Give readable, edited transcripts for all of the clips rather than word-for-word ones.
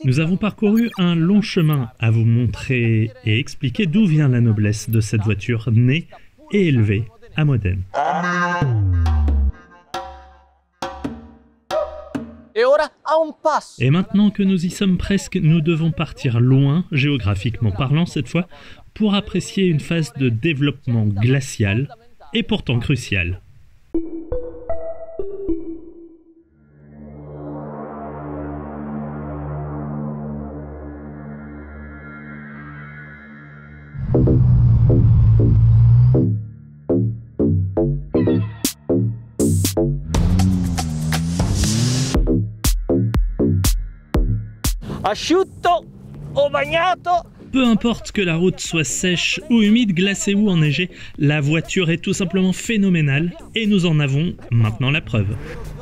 Nous avons parcouru un long chemin à vous montrer et expliquer d'où vient la noblesse de cette voiture née et élevée à Modène. Et maintenant que nous y sommes presque, nous devons partir loin, géographiquement parlant cette fois, pour apprécier une phase de développement glacial et pourtant cruciale. Asciutto o bagnato. Peu importe que la route soit sèche ou humide, glacée ou enneigée, la voiture est tout simplement phénoménale et nous en avons maintenant la preuve.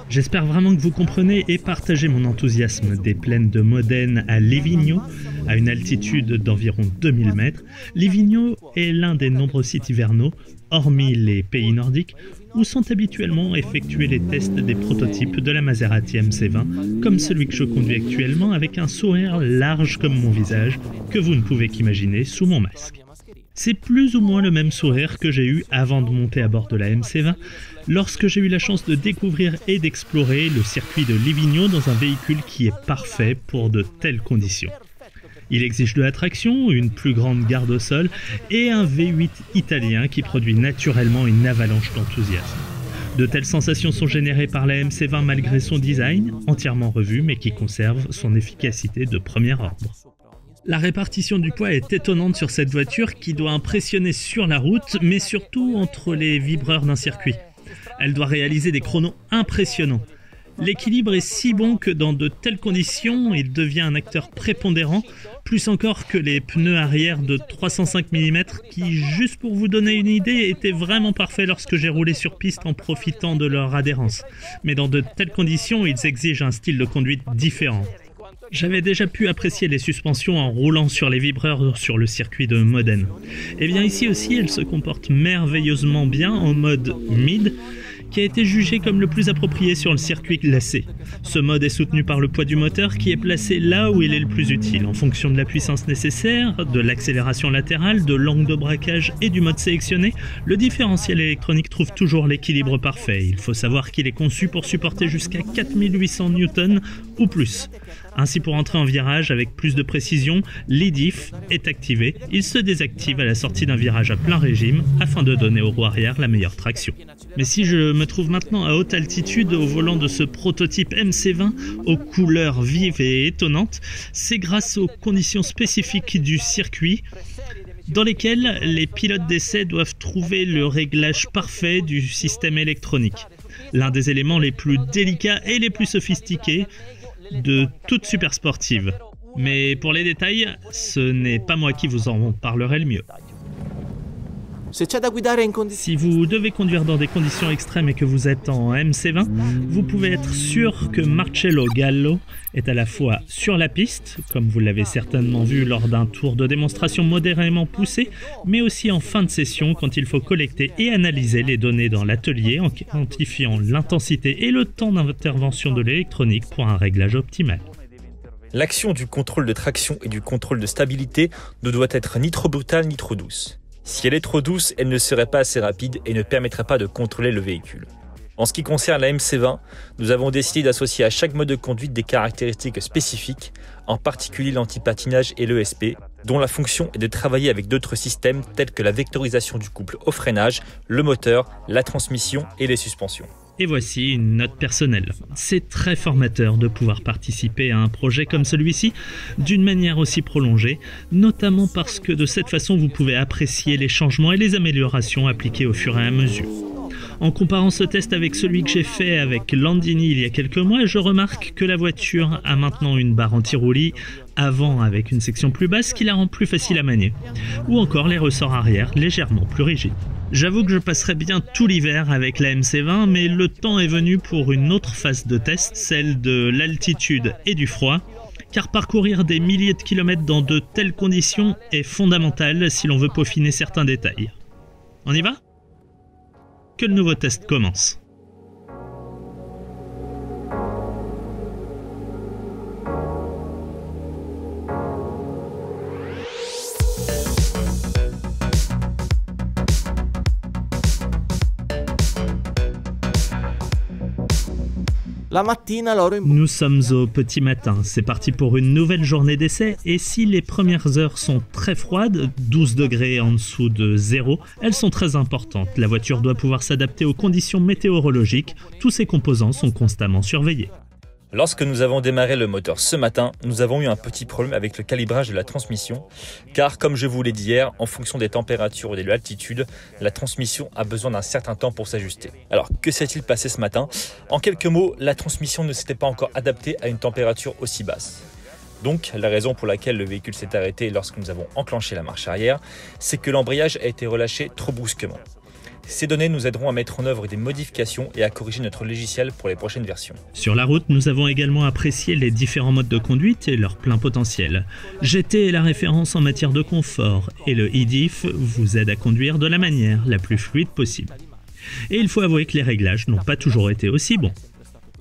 J'espère vraiment que vous comprenez et partagez mon enthousiasme des plaines de Modène à Livigno, à une altitude d'environ 2000 mètres. Livigno est l'un des nombreux sites hivernaux, hormis les pays nordiques, où sont habituellement effectués les tests des prototypes de la Maserati MC20, comme celui que je conduis actuellement avec un sourire large comme mon visage, que vous ne pouvez qu'imaginer sous mon masque. C'est plus ou moins le même sourire que j'ai eu avant de monter à bord de la MC20, lorsque j'ai eu la chance de découvrir et d'explorer le circuit de Livigno dans un véhicule qui est parfait pour de telles conditions. Il exige de la traction, une plus grande garde au sol et un V8 italien qui produit naturellement une avalanche d'enthousiasme. De telles sensations sont générées par la MC20 malgré son design, entièrement revu mais qui conserve son efficacité de premier ordre. La répartition du poids est étonnante sur cette voiture qui doit impressionner sur la route mais surtout entre les vibreurs d'un circuit. Elle doit réaliser des chronos impressionnants. L'équilibre est si bon que dans de telles conditions, il devient un acteur prépondérant, plus encore que les pneus arrière de 305 mm qui, juste pour vous donner une idée, étaient vraiment parfaits lorsque j'ai roulé sur piste en profitant de leur adhérence. Mais dans de telles conditions, ils exigent un style de conduite différent. J'avais déjà pu apprécier les suspensions en roulant sur les vibreurs sur le circuit de Modène. Et bien ici aussi, elles se comportent merveilleusement bien en mode mid, qui a été jugé comme le plus approprié sur le circuit glacé. Ce mode est soutenu par le poids du moteur qui est placé là où il est le plus utile, en fonction de la puissance nécessaire, de l'accélération latérale, de l'angle de braquage et du mode sélectionné. Le différentiel électronique trouve toujours l'équilibre parfait. Il faut savoir qu'il est conçu pour supporter jusqu'à 4800 Newton ou plus. Ainsi, pour entrer en virage avec plus de précision, l'e-diff est activé. Il se désactive à la sortie d'un virage à plein régime afin de donner aux roues arrière la meilleure traction. Mais si je me trouve maintenant à haute altitude au volant de ce prototype MC20 aux couleurs vives et étonnantes, c'est grâce aux conditions spécifiques du circuit dans lesquelles les pilotes d'essai doivent trouver le réglage parfait du système électronique. L'un des éléments les plus délicats et les plus sophistiqués de toute super sportive. Mais pour les détails, ce n'est pas moi qui vous en parlerai le mieux. Si vous devez conduire dans des conditions extrêmes et que vous êtes en MC20, vous pouvez être sûr que Marcello Gallo est à la fois sur la piste, comme vous l'avez certainement vu lors d'un tour de démonstration modérément poussé, mais aussi en fin de session quand il faut collecter et analyser les données dans l'atelier en quantifiant l'intensité et le temps d'intervention de l'électronique pour un réglage optimal. L'action du contrôle de traction et du contrôle de stabilité ne doit être ni trop brutale ni trop douce. Si elle est trop douce, elle ne serait pas assez rapide et ne permettrait pas de contrôler le véhicule. En ce qui concerne la MC20, nous avons décidé d'associer à chaque mode de conduite des caractéristiques spécifiques, en particulier l'anti-patinage et l'ESP, dont la fonction est de travailler avec d'autres systèmes tels que la vectorisation du couple au freinage, le moteur, la transmission et les suspensions. Et voici une note personnelle. C'est très formateur de pouvoir participer à un projet comme celui-ci d'une manière aussi prolongée, notamment parce que de cette façon vous pouvez apprécier les changements et les améliorations appliquées au fur et à mesure. En comparant ce test avec celui que j'ai fait avec Landini il y a quelques mois, je remarque que la voiture a maintenant une barre anti-roulis avant avec une section plus basse qui la rend plus facile à manier, ou encore les ressorts arrière légèrement plus rigides. J'avoue que je passerai bien tout l'hiver avec la MC20, mais le temps est venu pour une autre phase de test, celle de l'altitude et du froid, car parcourir des milliers de kilomètres dans de telles conditions est fondamental si l'on veut peaufiner certains détails. On y va ? Que le nouveau test commence. Nous sommes au petit matin, c'est parti pour une nouvelle journée d'essai et si les premières heures sont très froides, 12 degrés en dessous de 0, elles sont très importantes. La voiture doit pouvoir s'adapter aux conditions météorologiques, tous ses composants sont constamment surveillés. Lorsque nous avons démarré le moteur ce matin, nous avons eu un petit problème avec le calibrage de la transmission, car comme je vous l'ai dit hier, en fonction des températures et de l'altitude, la transmission a besoin d'un certain temps pour s'ajuster. Alors que s'est-il passé ce matin? En quelques mots, la transmission ne s'était pas encore adaptée à une température aussi basse. Donc la raison pour laquelle le véhicule s'est arrêté lorsque nous avons enclenché la marche arrière, c'est que l'embrayage a été relâché trop brusquement. Ces données nous aideront à mettre en œuvre des modifications et à corriger notre logiciel pour les prochaines versions. Sur la route, nous avons également apprécié les différents modes de conduite et leur plein potentiel. GT est la référence en matière de confort et le e-diff vous aide à conduire de la manière la plus fluide possible. Et il faut avouer que les réglages n'ont pas toujours été aussi bons.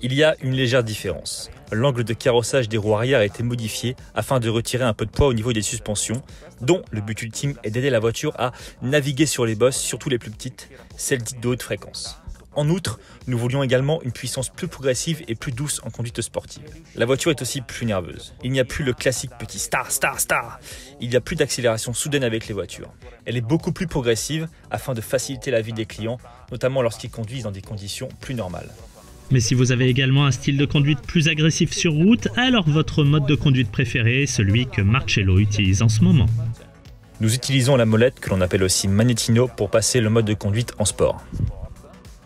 Il y a une légère différence. L'angle de carrossage des roues arrière a été modifié afin de retirer un peu de poids au niveau des suspensions, dont le but ultime est d'aider la voiture à naviguer sur les bosses, surtout les plus petites, celles dites de haute fréquence. En outre, nous voulions également une puissance plus progressive et plus douce en conduite sportive. La voiture est aussi plus nerveuse. Il n'y a plus le classique petit star. Il n'y a plus d'accélération soudaine avec les voitures. Elle est beaucoup plus progressive afin de faciliter la vie des clients, notamment lorsqu'ils conduisent dans des conditions plus normales. Mais si vous avez également un style de conduite plus agressif sur route, alors votre mode de conduite préféré est celui que Marcello utilise en ce moment. Nous utilisons la molette que l'on appelle aussi Manettino pour passer le mode de conduite en sport.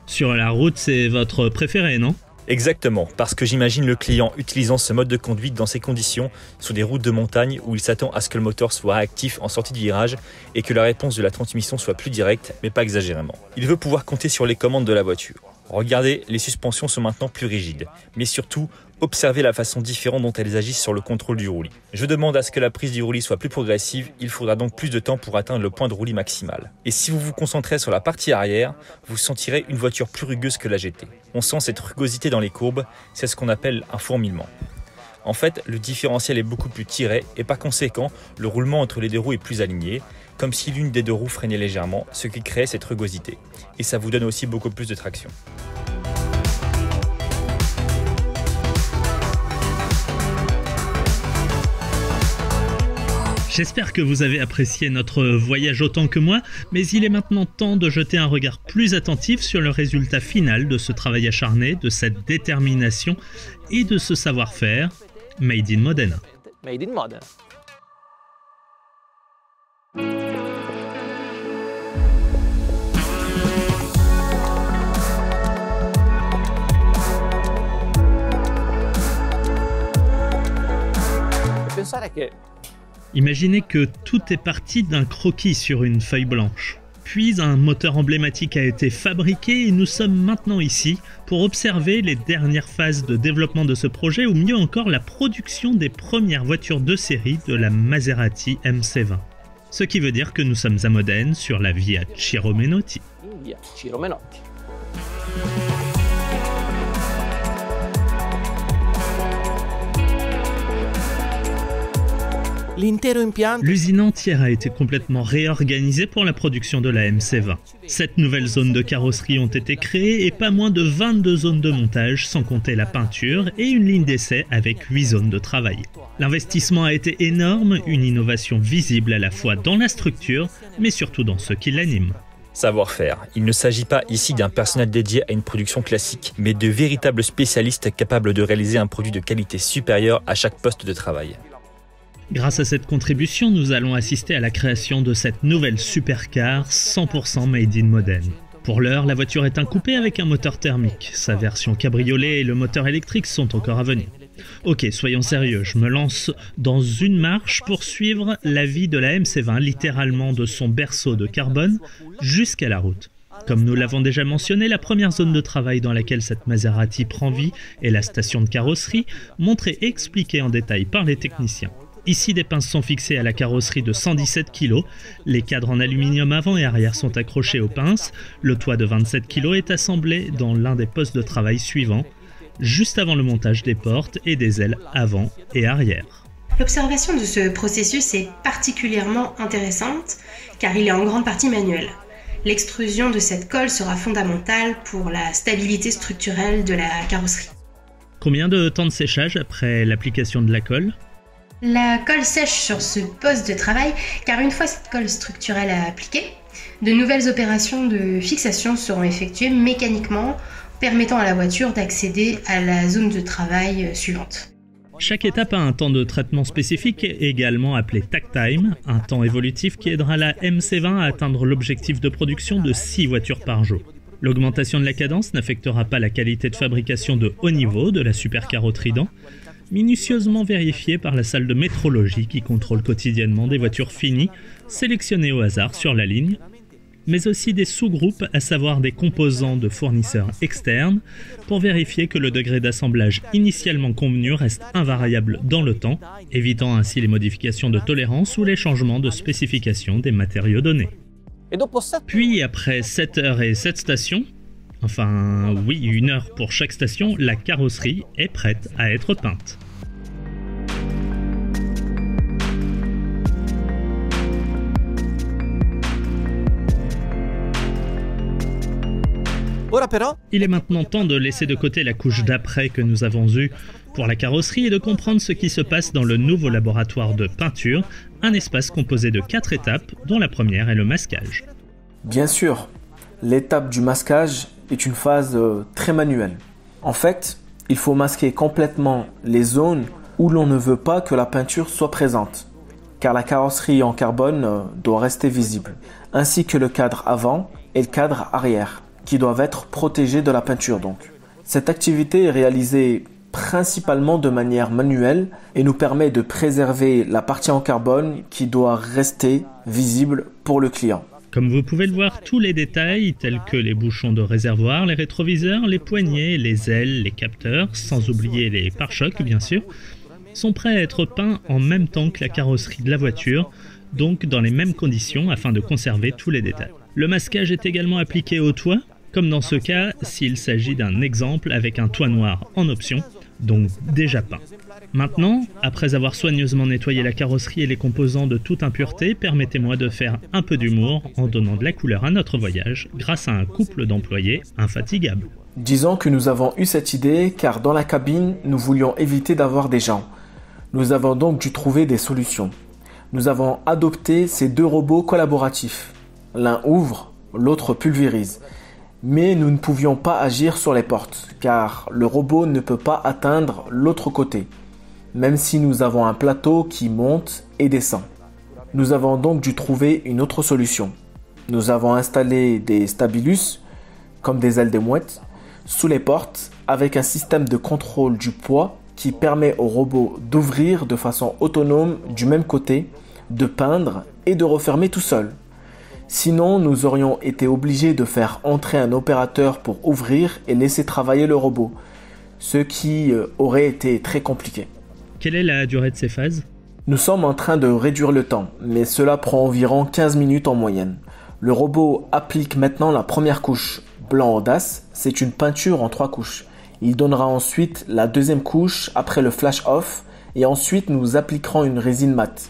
Sur la route, c'est votre préféré, non ? Exactement, parce que j'imagine le client utilisant ce mode de conduite dans ces conditions sur des routes de montagne où il s'attend à ce que le moteur soit actif en sortie de virage et que la réponse de la transmission soit plus directe, mais pas exagérément. Il veut pouvoir compter sur les commandes de la voiture. Regardez, les suspensions sont maintenant plus rigides, mais surtout, observez la façon différente dont elles agissent sur le contrôle du roulis. Je demande à ce que la prise du roulis soit plus progressive, il faudra donc plus de temps pour atteindre le point de roulis maximal. Et si vous vous concentrez sur la partie arrière, vous sentirez une voiture plus rugueuse que la GT. On sent cette rugosité dans les courbes, c'est ce qu'on appelle un fourmillement. En fait, le différentiel est beaucoup plus tiré et par conséquent, le roulement entre les deux roues est plus aligné, comme si l'une des deux roues freinait légèrement, ce qui crée cette rugosité. Et ça vous donne aussi beaucoup plus de traction. J'espère que vous avez apprécié notre voyage autant que moi, mais il est maintenant temps de jeter un regard plus attentif sur le résultat final de ce travail acharné, de cette détermination et de ce savoir-faire Made in Modena. Made in Modena. Imaginez que tout est parti d'un croquis sur une feuille blanche. Puis un moteur emblématique a été fabriqué et nous sommes maintenant ici pour observer les dernières phases de développement de ce projet ou mieux encore la production des premières voitures de série de la Maserati MC20. Ce qui veut dire que nous sommes à Modène sur la Via Ciro Menotti. L'usine entière a été complètement réorganisée pour la production de la MC20. 7 nouvelles zones de carrosserie ont été créées et pas moins de 22 zones de montage sans compter la peinture et une ligne d'essai avec 8 zones de travail. L'investissement a été énorme, une innovation visible à la fois dans la structure mais surtout dans ce qui l'anime. Savoir-faire. Il ne s'agit pas ici d'un personnel dédié à une production classique, mais de véritables spécialistes capables de réaliser un produit de qualité supérieure à chaque poste de travail. Grâce à cette contribution, nous allons assister à la création de cette nouvelle supercar 100% made in Modène. Pour l'heure, la voiture est un coupé avec un moteur thermique. Sa version cabriolet et le moteur électrique sont encore à venir. Ok, soyons sérieux, je me lance dans une marche pour suivre la vie de la MC20, littéralement de son berceau de carbone jusqu'à la route. Comme nous l'avons déjà mentionné, la première zone de travail dans laquelle cette Maserati prend vie est la station de carrosserie, montrée et expliquée en détail par les techniciens. Ici, des pinces sont fixées à la carrosserie de 117 kg, les cadres en aluminium avant et arrière sont accrochés aux pinces, le toit de 27 kg est assemblé dans l'un des postes de travail suivants, juste avant le montage des portes et des ailes avant et arrière. L'observation de ce processus est particulièrement intéressante car il est en grande partie manuel. L'extrusion de cette colle sera fondamentale pour la stabilité structurelle de la carrosserie. Combien de temps de séchage après l'application de la colle? La colle sèche sur ce poste de travail car une fois cette colle structurelle appliquée, de nouvelles opérations de fixation seront effectuées mécaniquement, permettant à la voiture d'accéder à la zone de travail suivante. Chaque étape a un temps de traitement spécifique, également appelé takt time, un temps évolutif qui aidera la MC20 à atteindre l'objectif de production de 6 voitures par jour. L'augmentation de la cadence n'affectera pas la qualité de fabrication de haut niveau de la supercarro Trident, minutieusement vérifiée par la salle de métrologie qui contrôle quotidiennement des voitures finies, sélectionnées au hasard sur la ligne, mais aussi des sous-groupes, à savoir des composants de fournisseurs externes, pour vérifier que le degré d'assemblage initialement convenu reste invariable dans le temps, évitant ainsi les modifications de tolérance ou les changements de spécification des matériaux donnés. Puis, après 7 heures et 7 stations, enfin oui, 1 heure pour chaque station, la carrosserie est prête à être peinte. Il est maintenant temps de laisser de côté la couche d'après que nous avons eue pour la carrosserie et de comprendre ce qui se passe dans le nouveau laboratoire de peinture, un espace composé de 4 étapes, dont la première est le masquage. Bien sûr, l'étape du masquage est une phase très manuelle. En fait, il faut masquer complètement les zones où l'on ne veut pas que la peinture soit présente, car la carrosserie en carbone doit rester visible, ainsi que le cadre avant et le cadre arrière, qui doivent être protégés de la peinture donc. Cette activité est réalisée principalement de manière manuelle et nous permet de préserver la partie en carbone qui doit rester visible pour le client. Comme vous pouvez le voir, tous les détails, tels que les bouchons de réservoir, les rétroviseurs, les poignées, les ailes, les capteurs, sans oublier les pare-chocs bien sûr, sont prêts à être peints en même temps que la carrosserie de la voiture, donc dans les mêmes conditions afin de conserver tous les détails. Le masquage est également appliqué au toit, comme dans ce cas s'il s'agit d'un exemple avec un toit noir en option, donc déjà peint. Maintenant, après avoir soigneusement nettoyé la carrosserie et les composants de toute impureté, permettez-moi de faire un peu d'humour en donnant de la couleur à notre voyage grâce à un couple d'employés infatigables. Disons que nous avons eu cette idée car dans la cabine, nous voulions éviter d'avoir des gens. Nous avons donc dû trouver des solutions. Nous avons adopté ces 2 robots collaboratifs. L'un ouvre, l'autre pulvérise. Mais nous ne pouvions pas agir sur les portes, car le robot ne peut pas atteindre l'autre côté, même si nous avons un plateau qui monte et descend. Nous avons donc dû trouver une autre solution. Nous avons installé des stabilus, comme des ailes de mouette, sous les portes, avec un système de contrôle du poids qui permet au robot d'ouvrir de façon autonome du même côté, de peindre et de refermer tout seul. Sinon, nous aurions été obligés de faire entrer un opérateur pour ouvrir et laisser travailler le robot, ce qui aurait été très compliqué. Quelle est la durée de ces phases? Nous sommes en train de réduire le temps, mais cela prend environ 15 minutes en moyenne. Le robot applique maintenant la première couche, blanc audace, c'est une peinture en 3 couches. Il donnera ensuite la deuxième couche après le flash off et ensuite nous appliquerons une résine mate.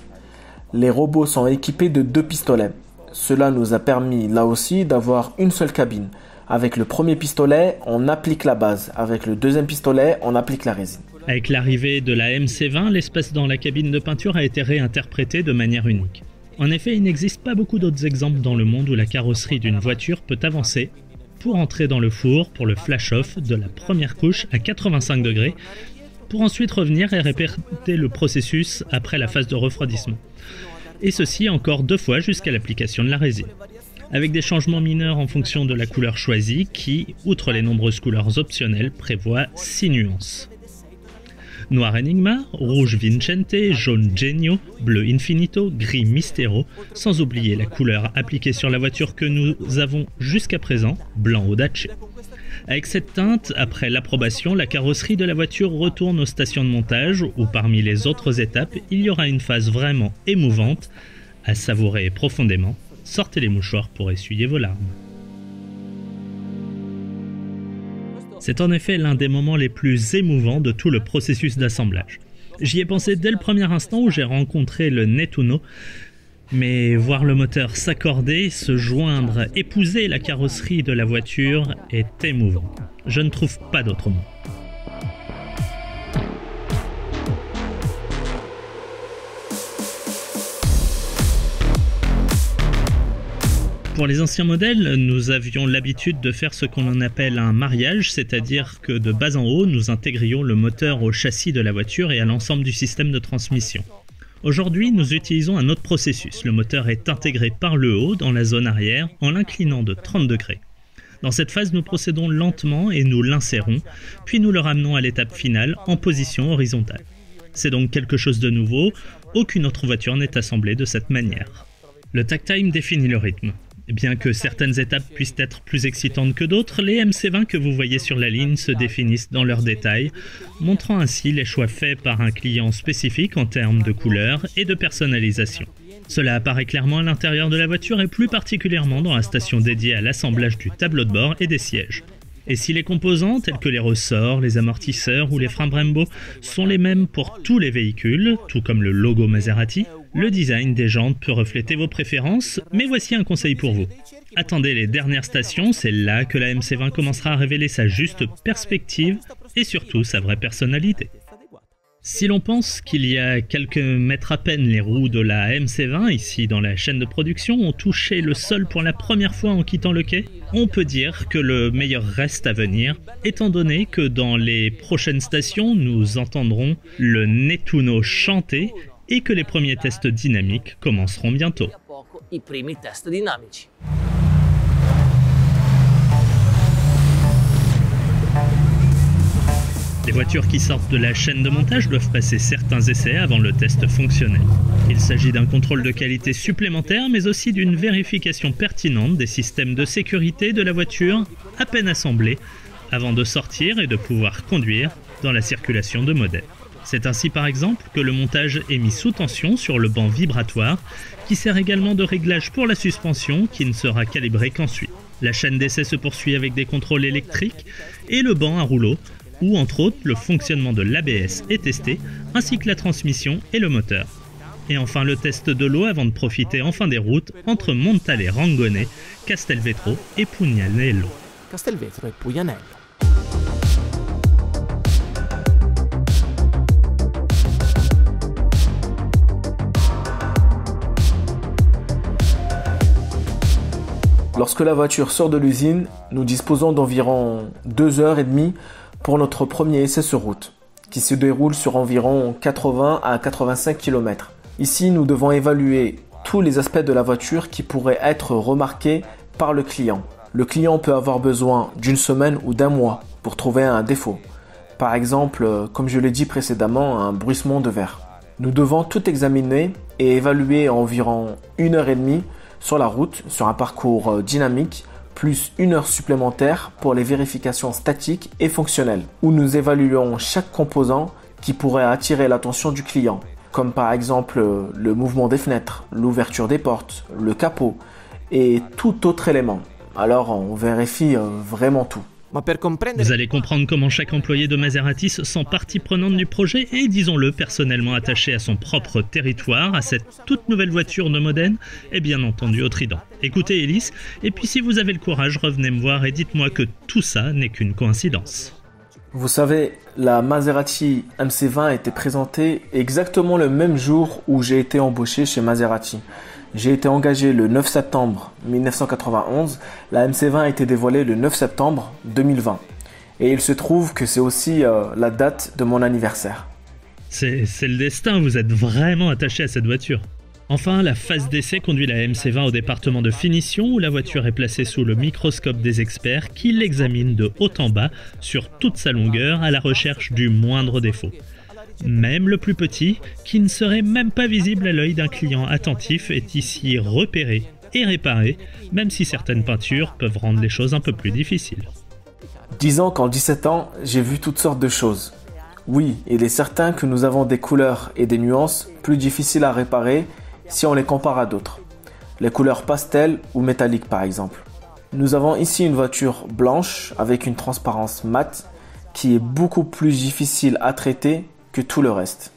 Les robots sont équipés de 2 pistolets. Cela nous a permis là aussi d'avoir une seule cabine. Avec le premier pistolet, on applique la base. Avec le deuxième pistolet, on applique la résine. Avec l'arrivée de la MC20, l'espace dans la cabine de peinture a été réinterprété de manière unique. En effet, il n'existe pas beaucoup d'autres exemples dans le monde où la carrosserie d'une voiture peut avancer pour entrer dans le four pour le flash-off de la première couche à 85 degrés, pour ensuite revenir et répéter le processus après la phase de refroidissement. Et ceci encore 2 fois jusqu'à l'application de la résine, avec des changements mineurs en fonction de la couleur choisie qui, outre les nombreuses couleurs optionnelles, prévoit 6 nuances. Noir Enigma, rouge Vincente, jaune Genio, bleu Infinito, gris Mistero, sans oublier la couleur appliquée sur la voiture que nous avons jusqu'à présent, blanc Audace. Avec cette teinte, après l'approbation, la carrosserie de la voiture retourne aux stations de montage où parmi les autres étapes, il y aura une phase vraiment émouvante à savourer profondément. Sortez les mouchoirs pour essuyer vos larmes. C'est en effet l'un des moments les plus émouvants de tout le processus d'assemblage. J'y ai pensé dès le premier instant où j'ai rencontré le Nettuno, mais voir le moteur s'accorder, se joindre, épouser la carrosserie de la voiture est émouvant. Je ne trouve pas d'autre mot. Pour les anciens modèles, nous avions l'habitude de faire ce qu'on appelle un mariage, c'est-à-dire que de bas en haut, nous intégrions le moteur au châssis de la voiture et à l'ensemble du système de transmission. Aujourd'hui, nous utilisons un autre processus. Le moteur est intégré par le haut dans la zone arrière en l'inclinant de 30 degrés. Dans cette phase, nous procédons lentement et nous l'insérons, puis nous le ramenons à l'étape finale en position horizontale. C'est donc quelque chose de nouveau, aucune autre voiture n'est assemblée de cette manière. Le takt-time définit le rythme. Bien que certaines étapes puissent être plus excitantes que d'autres, les MC20 que vous voyez sur la ligne se définissent dans leurs détails, montrant ainsi les choix faits par un client spécifique en termes de couleur et de personnalisation. Cela apparaît clairement à l'intérieur de la voiture et plus particulièrement dans la station dédiée à l'assemblage du tableau de bord et des sièges. Et si les composants tels que les ressorts, les amortisseurs ou les freins Brembo sont les mêmes pour tous les véhicules, tout comme le logo Maserati, le design des jantes peut refléter vos préférences, mais voici un conseil pour vous. Attendez les dernières stations, c'est là que la MC20 commencera à révéler sa juste perspective et surtout sa vraie personnalité. Si l'on pense qu'il y a quelques mètres à peine, les roues de la MC20, ici dans la chaîne de production, ont touché le sol pour la première fois en quittant le quai, on peut dire que le meilleur reste à venir, étant donné que dans les prochaines stations, nous entendrons le Nettuno chanter et que les premiers tests dynamiques commenceront bientôt. Les voitures qui sortent de la chaîne de montage doivent passer certains essais avant le test fonctionnel. Il s'agit d'un contrôle de qualité supplémentaire, mais aussi d'une vérification pertinente des systèmes de sécurité de la voiture à peine assemblée, avant de sortir et de pouvoir conduire dans la circulation de modèles. C'est ainsi par exemple que le montage est mis sous tension sur le banc vibratoire, qui sert également de réglage pour la suspension, qui ne sera calibrée qu'ensuite. La chaîne d'essai se poursuit avec des contrôles électriques et le banc à rouleau, où entre autres le fonctionnement de l'ABS est testé, ainsi que la transmission et le moteur. Et enfin le test de l'eau avant de profiter enfin des routes entre Montale Rangone, Castelvetro et Pugnanello. Lorsque la voiture sort de l'usine, nous disposons d'environ 2h30 pour notre premier essai sur route, qui se déroule sur environ 80 à 85 km. Ici, nous devons évaluer tous les aspects de la voiture qui pourraient être remarqués par le client. Le client peut avoir besoin d'une semaine ou d'un mois pour trouver un défaut. Par exemple, comme je l'ai dit précédemment, un bruissement de verre. Nous devons tout examiner et évaluer environ 1h30 sur la route, sur un parcours dynamique, plus 1 heure supplémentaire pour les vérifications statiques et fonctionnelles, où nous évaluons chaque composant qui pourrait attirer l'attention du client, comme par exemple le mouvement des fenêtres, l'ouverture des portes, le capot et tout autre élément. Alors on vérifie vraiment tout. Vous allez comprendre comment chaque employé de Maserati se sent partie prenante du projet et, disons-le, personnellement attaché à son propre territoire, à cette toute nouvelle voiture de Modène et bien entendu au Trident. Écoutez Hélice, et puis si vous avez le courage, revenez me voir et dites-moi que tout ça n'est qu'une coïncidence. Vous savez, la Maserati MC20 a été présentée exactement le même jour où j'ai été embauché chez Maserati. J'ai été engagé le 9 septembre 1991, la MC20 a été dévoilée le 9 septembre 2020. Et il se trouve que c'est aussi la date de mon anniversaire. C'est le destin, vous êtes vraiment attaché à cette voiture. Enfin, la phase d'essai conduit la MC20 au département de finition où la voiture est placée sous le microscope des experts qui l'examinent de haut en bas sur toute sa longueur à la recherche du moindre défaut. Même le plus petit, qui ne serait même pas visible à l'œil d'un client attentif, est ici repéré et réparé, même si certaines peintures peuvent rendre les choses un peu plus difficiles. Disons qu'en 17 ans, j'ai vu toutes sortes de choses. Oui, il est certain que nous avons des couleurs et des nuances plus difficiles à réparer si on les compare à d'autres. Les couleurs pastel ou métalliques par exemple. Nous avons ici une voiture blanche avec une transparence mate qui est beaucoup plus difficile à traiter que tout le reste.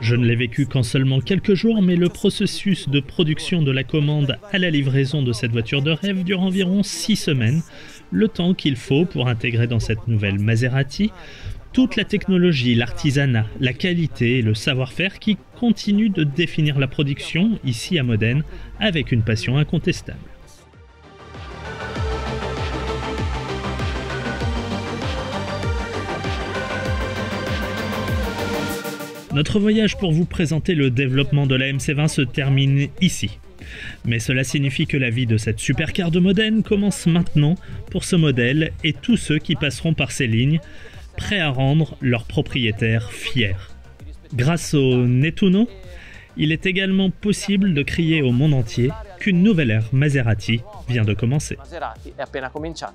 Je ne l'ai vécu qu'en seulement quelques jours, mais le processus de production de la commande à la livraison de cette voiture de rêve dure environ 6 semaines, le temps qu'il faut pour intégrer dans cette nouvelle Maserati Toute la technologie, l'artisanat, la qualité et le savoir-faire qui continuent de définir la production ici à Modène avec une passion incontestable. Notre voyage pour vous présenter le développement de la MC20 se termine ici. Mais cela signifie que la vie de cette supercar de Modène commence maintenant pour ce modèle et tous ceux qui passeront par ces lignes, prêts à rendre leurs propriétaires fiers. Grâce au Nettuno, il est également possible de crier au monde entier qu'une nouvelle ère Maserati vient de commencer. Maserati è appena cominciata.